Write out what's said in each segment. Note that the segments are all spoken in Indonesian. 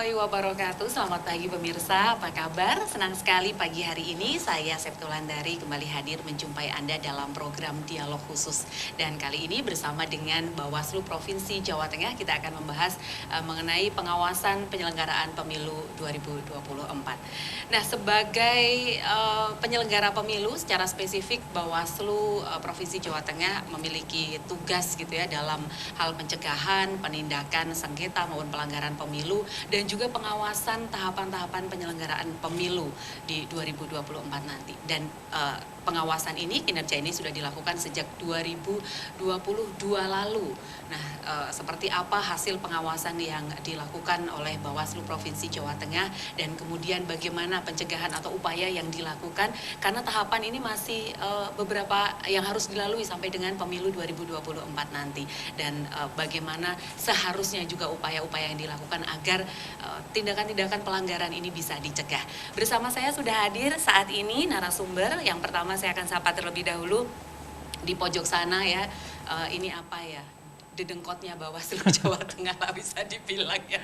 warahmatullahi wabarakatuh. Selamat pagi pemirsa, apa kabar? Senang sekali pagi hari ini saya Septulandari kembali hadir menjumpai Anda dalam program Dialog Khusus. Dan kali ini bersama dengan Bawaslu Provinsi Jawa Tengah kita akan membahas mengenai pengawasan penyelenggaraan pemilu 2024. Nah, sebagai penyelenggara pemilu secara spesifik Bawaslu Provinsi Jawa Tengah memiliki tugas gitu ya dalam hal pencegahan, penindakan sengketa maupun pelanggaran pemilu dan juga pengawasan tahapan-tahapan penyelenggaraan pemilu di 2024 nanti. Dan pengawasan ini, kinerja ini sudah dilakukan sejak 2022 lalu. Nah, seperti apa hasil pengawasan yang dilakukan oleh Bawaslu Provinsi Jawa Tengah dan kemudian bagaimana pencegahan atau upaya yang dilakukan karena tahapan ini masih beberapa yang harus dilalui sampai dengan pemilu 2024 nanti. Dan bagaimana seharusnya juga upaya-upaya yang dilakukan agar tindakan-tindakan pelanggaran ini bisa dicegah. Bersama saya sudah hadir saat ini narasumber. Yang pertama saya akan sapa terlebih dahulu di pojok sana ya. Ini apa ya? Dedengkotnya Bawaslu Jawa Tengah lah bisa dibilang ya.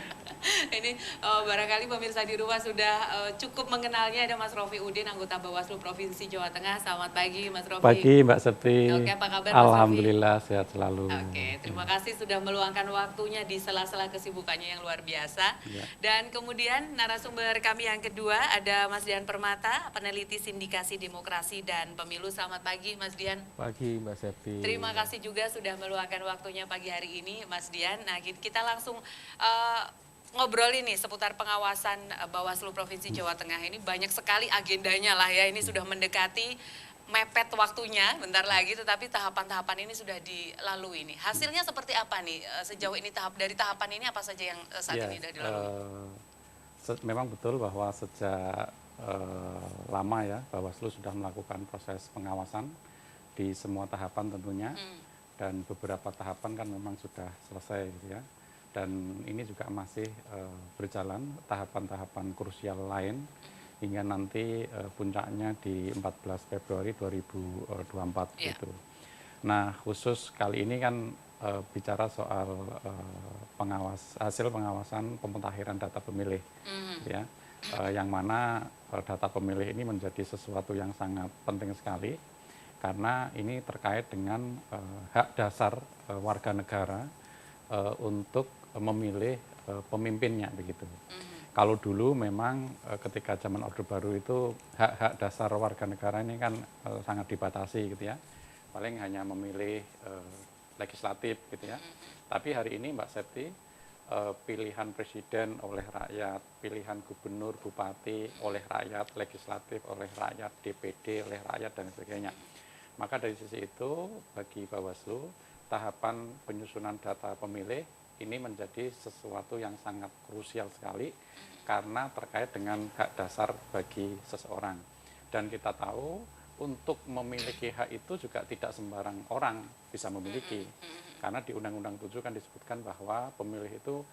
Ini barangkali pemirsa di rumah sudah cukup mengenalnya. Ada Mas Rofi Udin, anggota Bawaslu Provinsi Jawa Tengah. Selamat pagi Mas Rofi. Pagi Mbak Septi. Oke, apa kabar Mas Rofi? Alhamdulillah sehat selalu. Oke, terima kasih sudah meluangkan waktunya di sela-sela kesibukannya yang luar biasa. Ya. Dan kemudian narasumber kami yang kedua ada Mas Dian Permata, peneliti Sindikasi Demokrasi dan Pemilu. Selamat pagi Mas Dian. Pagi Mbak Septi. Terima kasih juga sudah meluangkan waktunya pagi hari ini Mas Dian. Nah, kita langsung ngobrol ini seputar pengawasan Bawaslu Provinsi Jawa Tengah. Ini banyak sekali agendanya lah ya. Ini sudah mendekati mepet waktunya bentar lagi, tetapi tahapan-tahapan ini sudah dilalui nih. Hasilnya seperti apa nih sejauh ini dari tahapan ini apa saja yang saat ini sudah dilalui? Memang betul bahwa sejak lama ya Bawaslu sudah melakukan proses pengawasan di semua tahapan tentunya. Dan beberapa tahapan kan memang sudah selesai gitu ya. Dan ini juga masih berjalan tahapan-tahapan krusial lain hingga nanti puncaknya di 14 Februari 2024 gitu. Nah, khusus kali ini kan bicara soal hasil pengawasan pemutakhiran data pemilih ya. Yang mana data pemilih ini menjadi sesuatu yang sangat penting sekali karena ini terkait dengan hak dasar warga negara untuk memilih pemimpinnya begitu. Kalau dulu memang ketika zaman Orde Baru itu hak-hak dasar warga negara ini kan sangat dibatasi gitu ya. Paling hanya memilih legislatif gitu ya. Tapi hari ini Mbak Septi, pilihan presiden oleh rakyat, pilihan gubernur, bupati oleh rakyat, legislatif oleh rakyat, DPD oleh rakyat dan sebagainya. Maka dari sisi itu bagi Bawaslu tahapan penyusunan data pemilih ini menjadi sesuatu yang sangat krusial sekali karena terkait dengan hak dasar bagi seseorang. Dan kita tahu untuk memiliki hak itu juga tidak sembarang orang bisa memiliki. Karena di Undang-Undang 7 kan disebutkan bahwa pemilih itu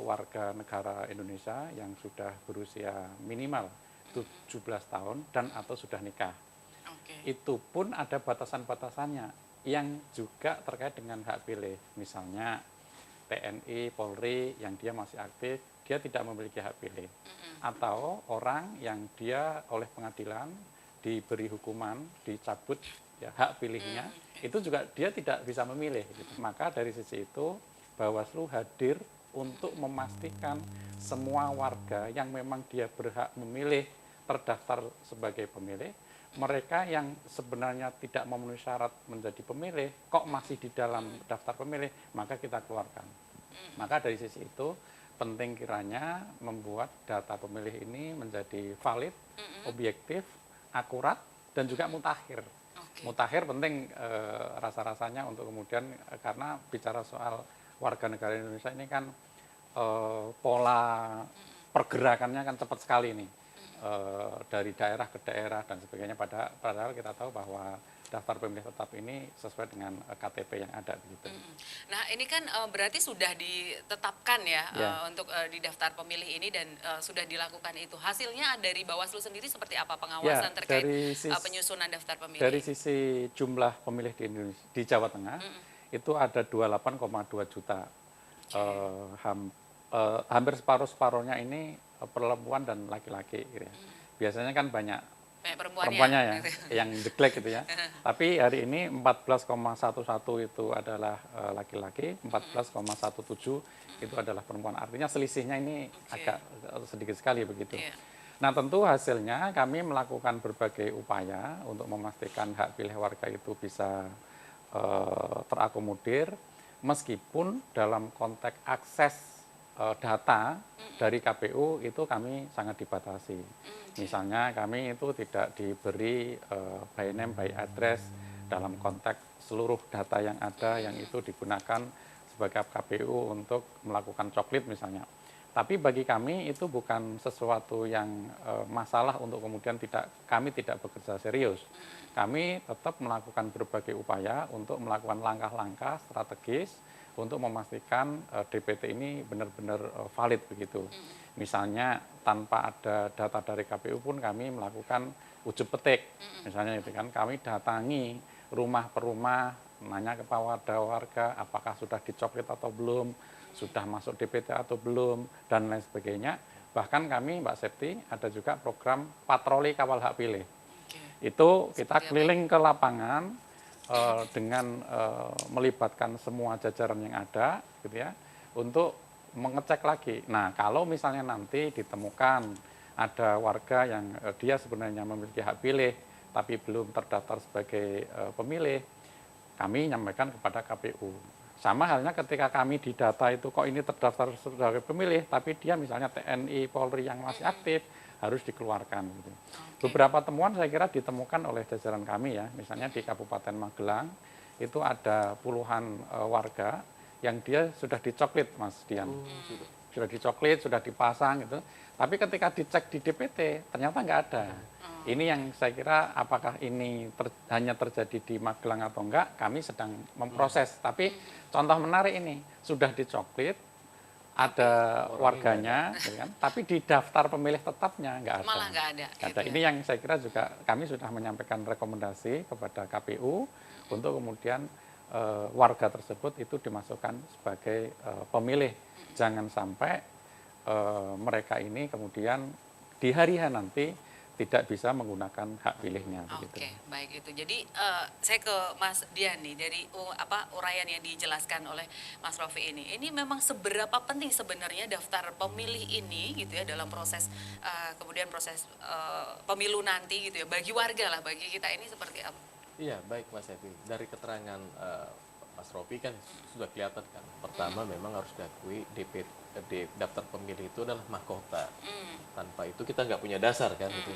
warga negara Indonesia yang sudah berusia minimal 17 tahun dan atau sudah nikah. Itu pun ada batasan-batasannya yang juga terkait dengan hak pilih. Misalnya TNI, Polri yang dia masih aktif, dia tidak memiliki hak pilih. Atau orang yang dia oleh pengadilan diberi hukuman, dicabut ya, hak pilihnya, itu juga dia tidak bisa memilih. Gitu. Maka dari sisi itu Bawaslu hadir untuk memastikan semua warga yang memang dia berhak memilih terdaftar sebagai pemilih, mereka yang sebenarnya tidak memenuhi syarat menjadi pemilih, kok masih di dalam daftar pemilih, maka kita keluarkan. Maka dari sisi itu, penting kiranya membuat data pemilih ini menjadi valid, objektif, akurat, dan juga mutakhir. Mutakhir penting rasa-rasanya untuk kemudian, karena bicara soal warga negara Indonesia ini kan pola pergerakannya kan cepat sekali nih. Dari daerah ke daerah dan sebagainya, padahal kita tahu bahwa daftar pemilih tetap ini sesuai dengan KTP yang ada begitu. Nah, ini kan berarti sudah ditetapkan ya, untuk di daftar pemilih ini dan sudah dilakukan itu. Hasilnya dari Bawaslu sendiri seperti apa pengawasan terkait penyusunan daftar pemilih? Dari sisi jumlah pemilih di Indonesia, di Jawa Tengah itu ada 28,2 juta hampir separuh-separuhnya ini perempuan dan laki-laki gitu ya. Biasanya kan banyak Kayak perempuannya ya, yang jeglek gitu ya. Tapi hari ini 14,11 itu adalah laki-laki, 14,17 itu adalah perempuan. Artinya selisihnya ini agak sedikit sekali begitu. Iya. Nah tentu hasilnya kami melakukan berbagai upaya untuk memastikan hak pilih warga itu bisa terakomodir, meskipun dalam konteks akses data dari KPU itu kami sangat dibatasi. Misalnya kami itu tidak diberi by name, by address dalam konteks seluruh data yang ada yang itu digunakan sebagai KPU untuk melakukan coklit misalnya. Tapi bagi kami itu bukan sesuatu yang masalah untuk kemudian kami tidak bekerja serius. Kami tetap melakukan berbagai upaya untuk melakukan langkah-langkah strategis untuk memastikan DPT ini benar-benar valid begitu. Misalnya tanpa ada data dari KPU pun kami melakukan uji petik. Misalnya itu kan kami datangi rumah per rumah, nanya kepada warga apakah sudah dicoklit atau belum, sudah masuk DPT atau belum, dan lain sebagainya. Bahkan kami, Mbak Septi, ada juga program patroli kawal hak pilih. Itu kita keliling ke lapangan dengan melibatkan semua jajaran yang ada, gitu ya, untuk mengecek lagi. Nah, kalau misalnya nanti ditemukan ada warga yang dia sebenarnya memiliki hak pilih, tapi belum terdaftar sebagai pemilih, kami nyampaikan kepada KPU. Sama halnya ketika kami di data itu kok ini terdaftar sebagai pemilih, tapi dia misalnya TNI, Polri yang masih aktif, harus dikeluarkan. Gitu. Beberapa temuan saya kira ditemukan oleh jajaran kami ya, misalnya di Kabupaten Magelang, itu ada puluhan warga yang dia sudah dicoklit, Mas Dian. Sudah dicoklit, sudah dipasang gitu. Tapi ketika dicek di DPT, ternyata nggak ada. Ini yang saya kira apakah ini hanya terjadi di Magelang atau enggak, kami sedang memproses. Tapi contoh menarik ini, sudah dicoklit, ada warganya, ya kan? Tapi di daftar pemilih tetapnya nggak ada. Malah nggak ada. Nggak ada. Ini yang saya kira juga kami sudah menyampaikan rekomendasi kepada KPU untuk kemudian warga tersebut itu dimasukkan sebagai pemilih. Jangan sampai mereka ini kemudian di hari H nanti tidak bisa menggunakan hak pilihnya. Oke, baik itu. Jadi saya ke Mas Dian nih, dari uraian yang dijelaskan oleh Mas Rofi ini memang seberapa penting sebenarnya daftar pemilih ini gitu ya dalam proses kemudian proses pemilu nanti gitu ya, bagi warga lah, bagi kita ini seperti apa? Iya, baik Mas Evi. Dari keterangan Mas Rofi kan sudah kelihatan kan. Pertama memang harus diakui daftar pemilih itu adalah mahkota. Tanpa itu kita nggak punya dasar kan. Gitu.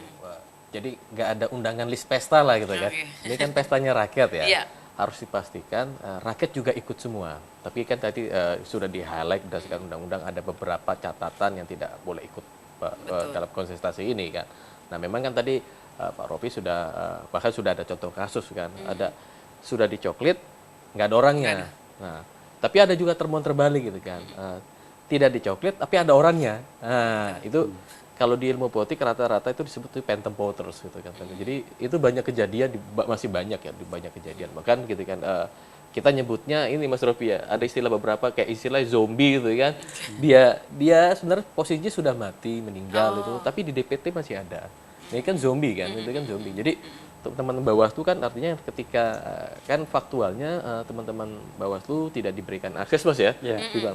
Jadi nggak ada undangan list pesta lah gitu kan. Ini kan pestanya rakyat ya. Iya. Harus dipastikan rakyat juga ikut semua. Tapi kan tadi sudah di-highlight berdasarkan undang-undang ada beberapa catatan yang tidak boleh ikut dalam kontestasi ini kan. Nah memang kan tadi Pak Rofi sudah bahkan sudah ada contoh kasus kan. Ada sudah dicoklit nggak ada orangnya. Nah, tapi ada juga temuan terbalik gitu kan. Tidak dicoklit tapi ada orangnya. Nah, itu kalau di ilmu politik rata-rata itu disebut phantom voters gitu kan. Jadi itu banyak kejadian masih banyak ya, di banyak kejadian. Bahkan gitu kan kita nyebutnya ini Mas Rofi ya, ada istilah beberapa kayak istilah zombie gitu kan. Dia sebenarnya posisinya sudah mati, meninggal itu, tapi di DPT masih ada. Ini kan zombie kan, itu kan zombie. Jadi teman-teman Bawaslu kan artinya ketika kan faktualnya teman-teman Bawaslu tidak diberikan akses Mas ya.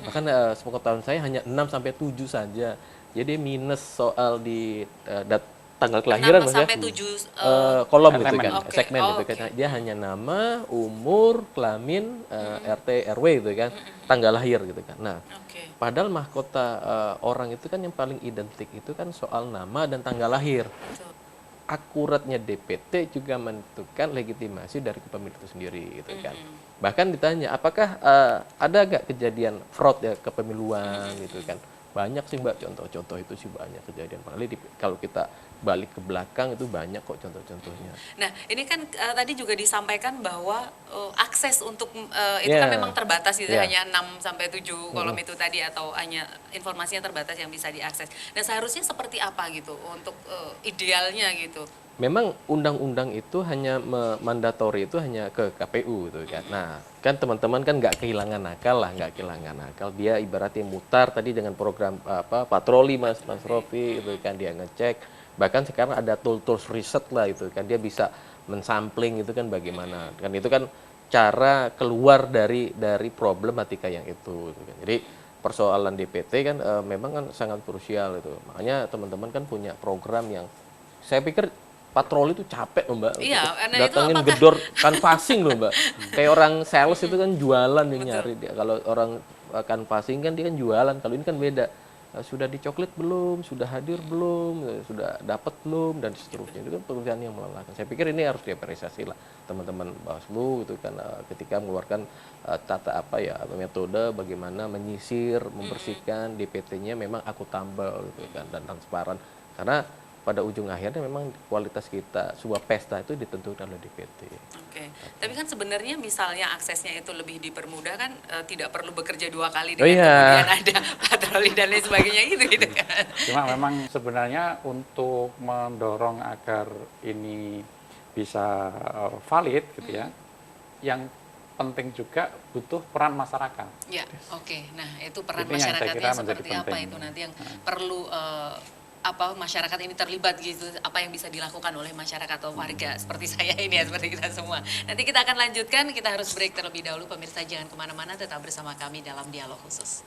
Bahkan sepengetahuan saya hanya 6 sampai 7 saja. Jadi minus soal di tanggal kelahiran Mas ya. 6 sampai 7 kolom gitu kan, Okay. segmen gitu kan. Dia hanya nama, umur, kelamin, RT, RW gitu kan, tanggal lahir gitu kan. Nah, padahal mahkota orang itu kan yang paling identik itu kan soal nama dan tanggal lahir. Akuratnya DPT juga menentukan legitimasi dari kepemilikan itu sendiri gitu kan. Bahkan ditanya apakah ada nggak kejadian fraud ya kepemiluan gitu kan. Banyak sih Mbak, contoh-contoh itu sih banyak kejadian. Kalau kita balik ke belakang itu banyak kok contoh-contohnya. Nah ini kan tadi juga disampaikan bahwa akses untuk itu kan memang terbatas gitu, hanya 6 sampai 7 kolom itu tadi, atau hanya informasinya terbatas yang bisa diakses. Nah seharusnya seperti apa gitu untuk idealnya gitu? memang undang-undang itu hanya mandatori itu hanya ke KPU gitu kan. Nah, kan teman-teman kan nggak kehilangan akal lah, nggak kehilangan akal. Dia ibaratnya mutar tadi dengan program patroli Mas Rofi itu kan, dia ngecek. Bahkan sekarang ada tools riset lah itu kan, dia bisa mensampling itu kan bagaimana. Kan itu kan cara keluar dari problematika yang itu gitu kan. Jadi persoalan DPT kan memang kan sangat krusial itu. Makanya teman-teman kan punya program yang saya pikir patroli itu capek loh Mbak. Iya, karena itu Datangin apakah gedor canvassing loh Mbak. Kayak orang sales itu kan jualan yang nyari dia. Kalau orang canvassing kan dia kan jualan. Kalau ini kan beda. Sudah dicoklit belum? Sudah hadir belum? Sudah dapat belum? Dan seterusnya. Itu kan pekerjaan yang melelahkan. Saya pikir ini harus diapresiasi lah teman-teman Bawaslu itu kan ketika mengeluarkan metode bagaimana menyisir, membersihkan DPT-nya memang akuntabel gitu kan dan transparan. Karena pada ujung akhirnya memang kualitas kita sebuah pesta itu ditentukan oleh DPT. Oke, tapi kan sebenarnya misalnya aksesnya itu lebih dipermudah kan, tidak perlu bekerja 2 kali Oh dengan iya. kemudian ada patroli dan lain sebagainya gitu kan. Cuma memang sebenarnya untuk mendorong agar ini bisa valid gitu ya, yang penting juga butuh peran masyarakat. Ya, oke. Nah, itu peran Itu yang saya kira masyarakatnya menjadi seperti apa penting. itu nanti yang perlu masyarakat ini terlibat gitu, apa yang bisa dilakukan oleh masyarakat atau warga seperti saya ini ya, seperti kita semua. Nanti kita akan lanjutkan, kita harus break terlebih dahulu. Pemirsa jangan kemana-mana, tetap bersama kami dalam Dialog Khusus.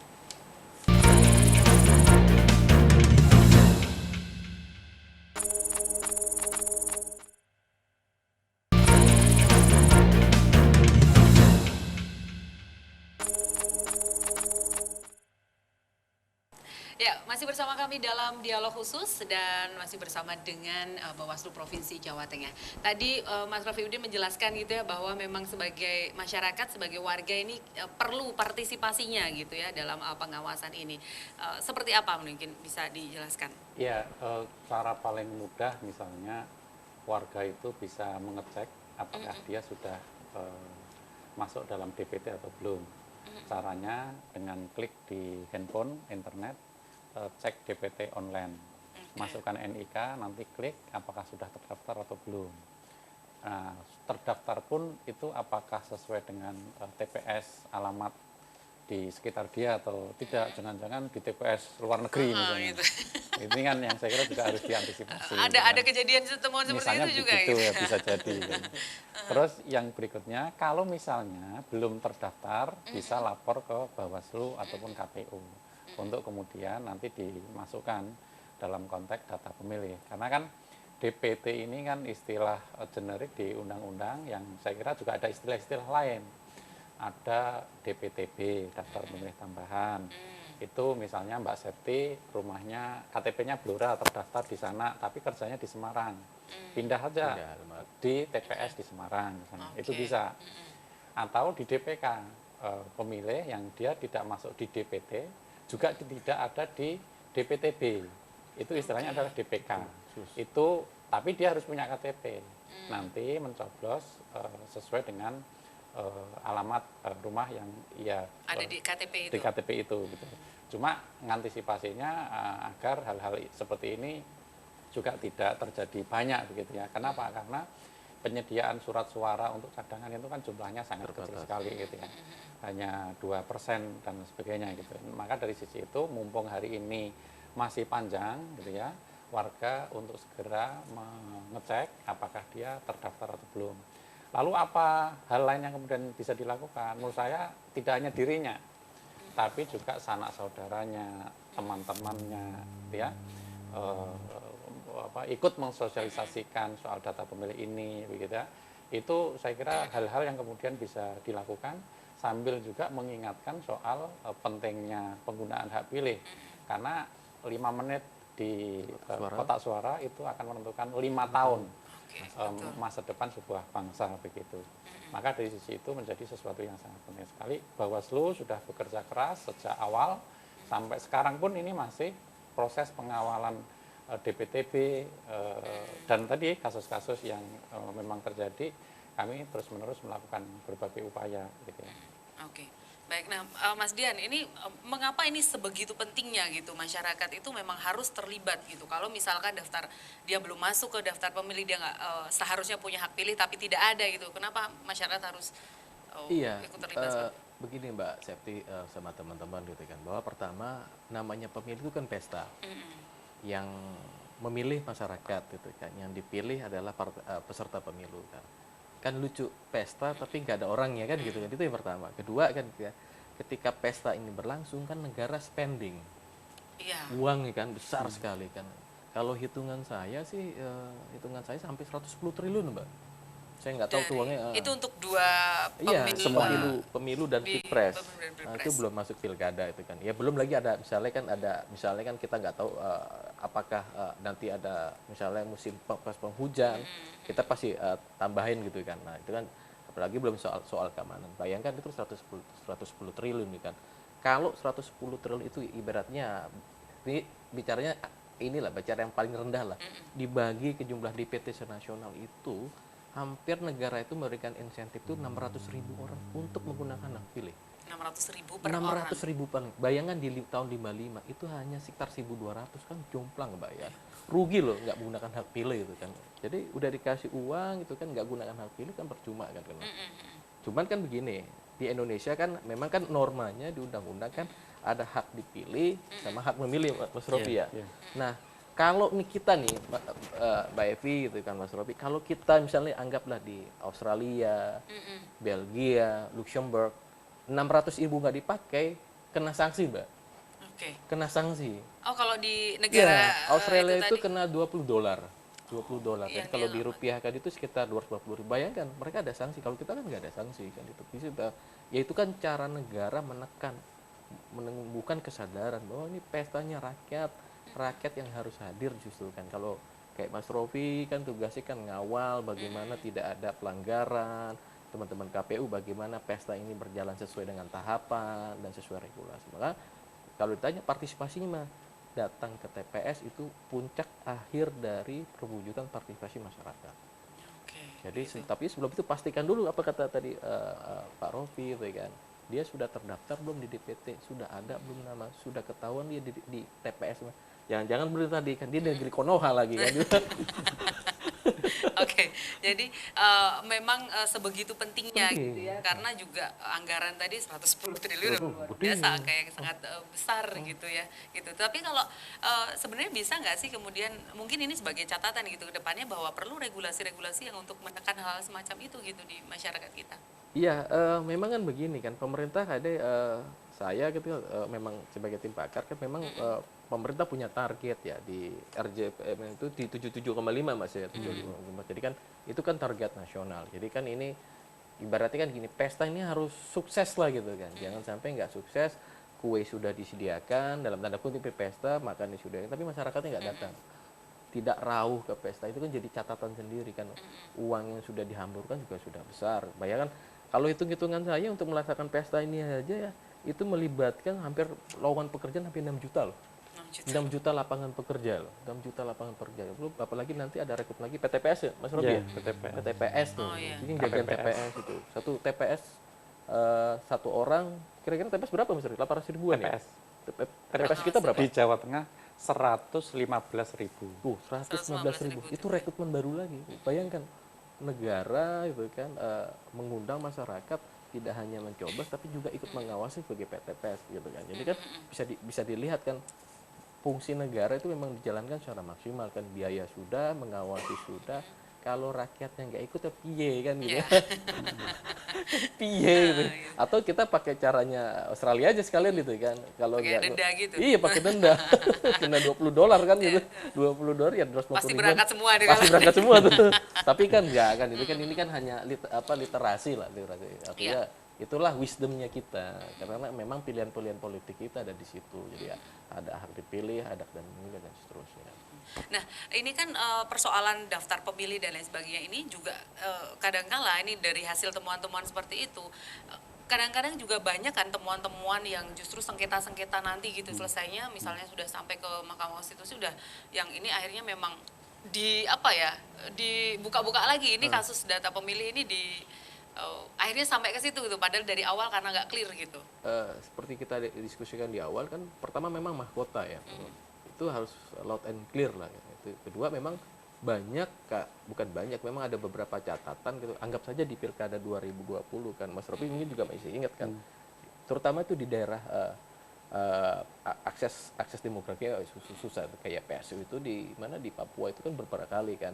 Ya, masih bersama kami dalam Dialog Khusus dan masih bersama dengan Bawaslu Provinsi Jawa Tengah. Tadi Mas Rafiuddin menjelaskan gitu ya bahwa memang sebagai masyarakat, sebagai warga ini perlu partisipasinya gitu ya dalam pengawasan ini. Seperti apa mungkin bisa dijelaskan? Ya, cara paling mudah misalnya warga itu bisa mengecek apakah dia sudah masuk dalam DPT atau belum. Caranya dengan klik di handphone, internet, cek DPT online, masukkan NIK, nanti klik apakah sudah terdaftar atau belum. Nah, terdaftar pun itu apakah sesuai dengan TPS alamat di sekitar dia atau tidak, jangan-jangan di TPS luar negeri misalnya. Gitu. Ini kan yang saya kira juga harus diantisipasi. Ada kejadian temuan seperti misalnya itu juga begitu gitu. ya, bisa jadi. Terus yang berikutnya, kalau misalnya belum terdaftar, bisa lapor ke Bawaslu ataupun KPU untuk kemudian nanti dimasukkan dalam konteks data pemilih. Karena kan DPT ini kan istilah generik di undang-undang yang saya kira juga ada istilah-istilah lain. Ada DPTB, daftar pemilih tambahan. Itu misalnya Mbak Septi rumahnya KTP-nya Blora terdaftar di sana tapi kerjanya di Semarang. Pindah aja di TPS di Semarang misalnya. Itu bisa. Atau di DPK, pemilih yang dia tidak masuk di DPT juga tidak ada di DPTB. Itu istilahnya adalah DPK. Itu tapi dia harus punya KTP. Nanti mencoblos sesuai dengan alamat rumah yang ada di KTP itu. Di KTP itu gitu. Cuma mengantisipasinya agar hal-hal seperti ini juga tidak terjadi banyak begitu ya. Kenapa? Karena penyediaan surat suara untuk cadangan itu kan jumlahnya sangat kecil sekali gitu ya. Hanya 2% dan sebagainya gitu. Maka dari sisi itu mumpung hari ini masih panjang gitu ya, warga untuk segera mengecek apakah dia terdaftar atau belum. Lalu apa hal lain yang kemudian bisa dilakukan? Menurut saya tidak hanya dirinya, tapi juga sanak saudaranya, teman-temannya, ya, ikut mensosialisasikan soal data pemilih ini, begitu ya. Itu saya kira hal-hal yang kemudian bisa dilakukan sambil juga mengingatkan soal pentingnya penggunaan hak pilih, karena 5 menit di kotak suara itu akan menentukan 5 tahun masa depan sebuah bangsa begitu. Maka dari sisi itu menjadi sesuatu yang sangat penting sekali. Bawaslu sudah bekerja keras sejak awal sampai sekarang pun ini masih proses pengawalan DPTB dan tadi kasus-kasus yang memang terjadi, kami terus-menerus melakukan berbagai upaya gitu ya. Oke. Baik, nah Mas Dian, ini mengapa ini sebegitu pentingnya gitu masyarakat itu memang harus terlibat gitu. Kalau misalkan dia belum masuk ke daftar pemilih, dia nggak seharusnya punya hak pilih tapi tidak ada gitu. Kenapa masyarakat harus Iya, ikut terlibat seperti itu? begini Mbak Septi sama teman-teman gitu kan, bahwa pertama namanya pemilu itu kan pesta yang memilih masyarakat gitu kan, yang dipilih adalah peserta pemilu kan. Kan lucu pesta tapi nggak ada orangnya kan gitu kan, itu yang pertama. Kedua kan gitu ya, ketika pesta ini berlangsung kan negara spending Iya. uang ya kan besar sekali kan. Kalau hitungan saya sih hitungan saya sampai 110 triliun Mbak. Saya nggak tahu tuh uangnya. Itu untuk dua Iya, pemilu. semua pemilu dan di pilpres. pemilu dan Nah, pilpres. itu belum masuk pilkada itu kan. Ya belum lagi ada misalnya kan kita nggak tahu apakah nanti ada misalnya musim pas penghujan, kita pasti tambahin gitu kan. Nah, itu kan apalagi belum soal keamanan. Bayangkan itu 110 triliun gitu kan. Kalau 110 triliun itu ibaratnya ini bicaranya inilah bicara yang paling rendah lah. Dibagi ke jumlah DPT nasional itu hampir negara itu memberikan insentif itu 600.000 orang untuk menggunakan hak pilih. 600.000 per orang. 600.000 paling. Bayangkan di tahun 55 itu hanya sekitar 1.200 kan jomplang Mbak ya. Rugi loh nggak menggunakan hak pilih itu kan. Jadi udah dikasih uang itu kan nggak gunakan hak pilih kan percuma kan. Cuman kan begini, di Indonesia kan memang kan normanya di undang-undang kan ada hak dipilih sama hak memilih Mas Rofi ya. Nah, kalau nih kita nih Mbak Evi gitu kan Mas Rofi, kalau kita misalnya anggaplah di Australia, Belgia, Luxembourg, 600.000 nggak dipakai, kena sanksi Mbak, Oke. kena sanksi. Oh, kalau di negara Iya, Australia itu tadi. kena $20. $20 Iya, kan kalau dia di rupiahkan itu sekitar 250.000. Bayangkan mereka ada sanksi, kalau kita kan nggak ada sanksi kan itu. Ya itu kan cara negara menekan menumbuhkan kesadaran bahwa ini pestanya rakyat yang harus hadir justru kan. Kalau kayak Mas Rofi kan tugasnya kan ngawal bagaimana tidak ada pelanggaran, teman-teman KPU bagaimana pesta ini berjalan sesuai dengan tahapan dan sesuai regulasi. Maka kalau ditanya partisipasinya mah datang ke TPS itu puncak akhir dari perwujudan partisipasi masyarakat. Oke. Jadi tapi sebelum itu pastikan dulu apa kata tadi Pak Rofi gitu kan. Dia sudah terdaftar belum di DPT, sudah ada belum nama, sudah ketahuan dia di TPS. Jangan-jangan bener tadi kan dia negeri Konoha lagi kan. Oke, jadi memang sebegitu pentingnya gitu ya, karena juga anggaran tadi 110 triliun luar biasa, kayak sangat besar gitu ya, gitu. Tapi kalau sebenarnya bisa nggak sih kemudian mungkin ini sebagai catatan gitu ke depannya bahwa perlu regulasi-regulasi yang untuk menekan hal semacam itu gitu di masyarakat kita. Iya, memang kan begini kan pemerintah ada saya gitu memang sebagai tim pakar kan memang pemerintah punya target ya di RJPM itu di 77,5 Mas ya 75. Jadi kan itu kan target nasional. Jadi kan ini ibaratnya kan gini, pesta ini harus sukses lah gitu kan. Jangan sampai nggak sukses, kue sudah disediakan dalam tanda kutip pesta, makan disediakan tapi masyarakatnya nggak datang. Tidak rauh ke pesta itu kan jadi catatan sendiri kan. Uang yang sudah dihamburkan juga sudah besar. Bayangkan kalau hitung-hitungan saya untuk melaksanakan pesta ini aja ya itu melibatkan hampir lowongan pekerjaan hampir 6 juta loh. 6 juta lapangan pekerja loh. 6 juta lapangan pekerja. Belum apalagi nanti ada rekrut lagi PTPS ya Mas Robi ya? PTPS tuh. Oh, iya. Ini jagaan TPS itu. Satu TPS satu orang kira-kira TPS berapa Mas Robi? 800 ribuan ya? TPS kita berapa? Di Jawa Tengah 115.000. 115.000 itu rekrutmen baru lagi. Bayangkan negara itu kan mengundang masyarakat tidak hanya mencoblos tapi juga ikut mengawasi sebagai PTPS gitu kan. Jadi kan bisa dilihat kan fungsi negara itu memang dijalankan secara maksimal kan, biaya sudah, mengawasi sudah. Kalau rakyatnya nggak ikut ya piye kan gitu. Piye gitu. Atau kita pakai caranya Australia aja sekalian gitu kan. Kalau pakai denda gitu. Iya, pakai denda. Kena $20 kan gitu. $20 ya 250 Pasti ribuan. berangkat semua di Pasti dalam. berangkat semua tuh. Tapi kan enggak kan itu kan ini kan hanya literasi lah, literasi. Artinya itulah wisdomnya kita karena memang pilihan-pilihan politik kita ada di situ. Jadi ya, ada hak dipilih, ada hak dan memilih dan seterusnya. Nah, ini kan persoalan daftar pemilih dan lain sebagainya ini juga kadangkala ini dari hasil temuan-temuan seperti itu kadang-kadang juga banyak kan temuan-temuan yang justru sengketa-sengketa nanti gitu selesainya misalnya sudah sampai ke Mahkamah Konstitusi udah yang ini akhirnya memang dibuka-buka lagi ini kasus data pemilih ini akhirnya sampai ke situ gitu, padahal dari awal karena nggak clear gitu. Seperti kita diskusikan di awal kan, pertama memang mahkota ya, itu harus loud and clear lah. Ya. Itu kedua memang banyak bukan banyak, memang ada beberapa catatan gitu. Anggap saja di Pilkada 2020 kan, Mas Rofi ini juga masih ingat kan, terutama itu di daerah akses demografi susah, kayak PSU itu di mana di Papua itu kan beberapa kali kan.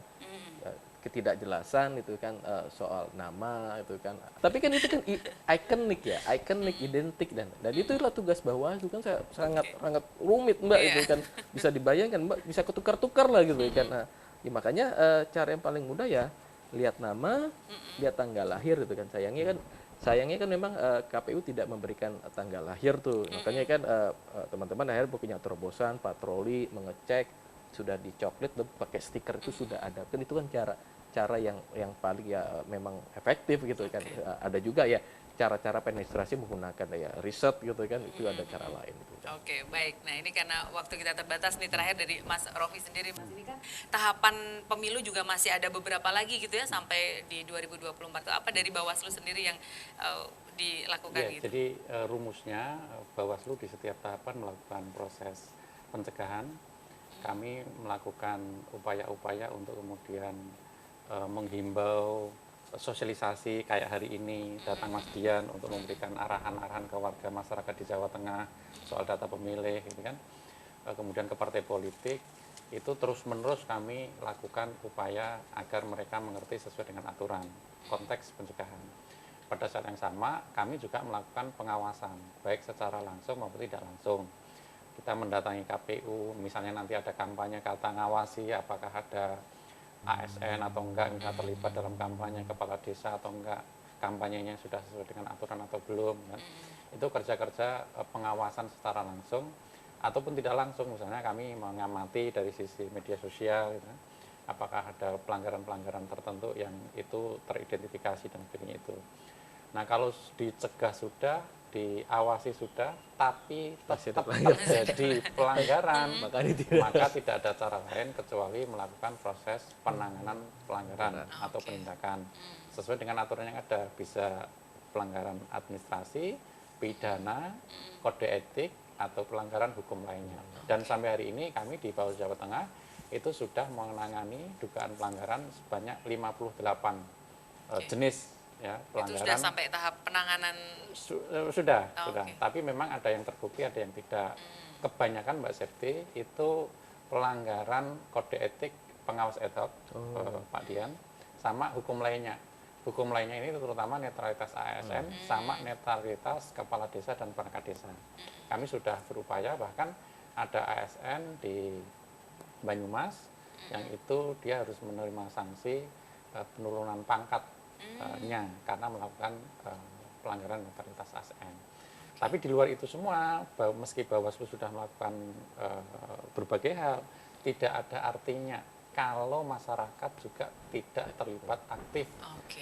Ketidakjelasan itu kan soal nama itu kan, tapi kan itu kan ikonik ya, ikonik, identik, dan itulah tugas Bawaslu kan sangat rumit Mbak. Itu kan bisa dibayangkan Mbak, bisa ketukar-tukar lah gitu kan. Nah, ya makanya cara yang paling mudah ya lihat nama, lihat tanggal lahir itu kan. Sayangnya kan memang KPU tidak memberikan tanggal lahir tuh, makanya kan teman-teman akhirnya punya terobosan patroli mengecek, sudah dicoklit dan pakai stiker itu sudah ada kan. Itu kan cara yang paling ya memang efektif gitu kan. Ada juga ya cara-cara penetrasi menggunakan ya riset gitu kan, itu ada cara lain gitu. Oke, baik. Nah, ini karena waktu kita terbatas nih, terakhir dari Mas Rofi sendiri, Mas, ini kan tahapan pemilu juga masih ada beberapa lagi gitu ya sampai di 2024. Itu apa dari Bawaslu sendiri yang dilakukan Ya, gitu? jadi rumusnya Bawaslu di setiap tahapan melakukan proses pencegahan. Kami melakukan upaya-upaya untuk kemudian menghimbau, sosialisasi kayak hari ini datang Mas Dian untuk memberikan arahan-arahan ke warga masyarakat di Jawa Tengah soal data pemilih gitu kan. Kemudian ke partai politik itu terus-menerus kami lakukan upaya agar mereka mengerti sesuai dengan aturan konteks pencegahan. Pada saat yang sama kami juga melakukan pengawasan baik secara langsung maupun tidak langsung. Kita mendatangi KPU, misalnya nanti ada kampanye kata ngawasi apakah ada ASN atau enggak, misalnya terlibat dalam kampanye kepala desa atau enggak, kampanyenya sudah sesuai dengan aturan atau belum kan. Itu kerja-kerja pengawasan secara langsung ataupun tidak langsung, misalnya kami mengamati dari sisi media sosial gitu, apakah ada pelanggaran-pelanggaran tertentu yang itu teridentifikasi dan sebagainya itu. Nah, kalau dicegah sudah, diawasi sudah, tapi tetap terjadi pelanggaran, maka tidak ada cara lain kecuali melakukan proses penanganan pelanggaran atau penindakan sesuai dengan aturan yang ada. Bisa pelanggaran administrasi, pidana, kode etik, atau pelanggaran hukum lainnya. Dan sampai hari ini kami di Bawaslu Jawa Tengah itu sudah menangani dugaan pelanggaran sebanyak 58 jenis ya pelanggaran. Itu sudah sampai tahap penanganan? Sudah. Tapi memang ada yang terbukti, ada yang tidak. Kebanyakan Mbak Septi itu pelanggaran kode etik pengawas ad hoc Pak Dian, sama hukum lainnya. Hukum lainnya ini terutama netralitas ASN sama netralitas kepala desa dan perangkat desa. Kami sudah berupaya, bahkan ada ASN di Banyumas yang itu dia harus menerima sanksi penurunan pangkat karena melakukan pelanggaran netralitas ASN. Tapi di luar itu semua, meski Bawaslu sudah melakukan berbagai hal, tidak ada artinya kalau masyarakat juga tidak terlibat aktif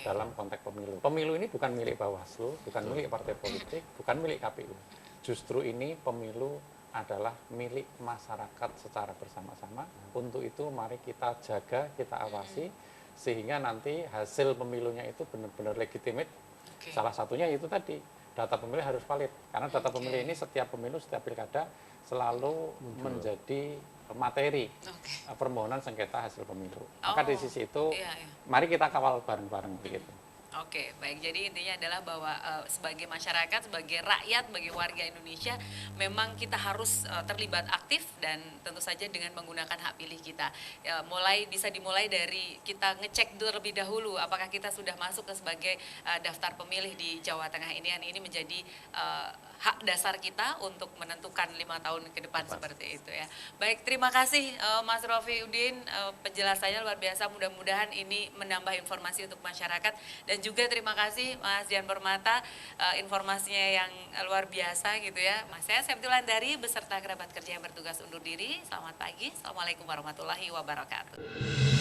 dalam konteks pemilu. Pemilu ini bukan milik Bawaslu, bukan milik partai politik, bukan milik KPU. Justru ini pemilu adalah milik masyarakat secara bersama-sama. Untuk itu mari kita jaga, kita awasi, sehingga nanti hasil pemilunya itu benar-benar legitimate. Salah satunya itu tadi, data pemilih harus valid. Karena data pemilih ini setiap pemilu, setiap pilkada selalu menjadi materi permohonan sengketa hasil pemilu. Maka di sisi itu, mari kita kawal bareng-bareng begitu. Oke, baik. Jadi intinya adalah bahwa sebagai masyarakat, sebagai rakyat, sebagai warga Indonesia, memang kita harus terlibat aktif dan tentu saja dengan menggunakan hak pilih kita. Bisa dimulai dari kita ngecek terlebih dahulu apakah kita sudah masuk ke sebagai daftar pemilih di Jawa Tengah ini. Dan ini menjadi hak dasar kita untuk menentukan 5 tahun ke depan seperti itu ya. Baik, terima kasih Mas Rofi Udin, penjelasannya luar biasa. Mudah-mudahan ini menambah informasi untuk masyarakat. Dan juga terima kasih Mas Dian Permata, informasinya yang luar biasa gitu ya. Saya Septi Wulandari beserta kerabat kerja yang bertugas undur diri. Selamat pagi, Assalamualaikum warahmatullahi wabarakatuh.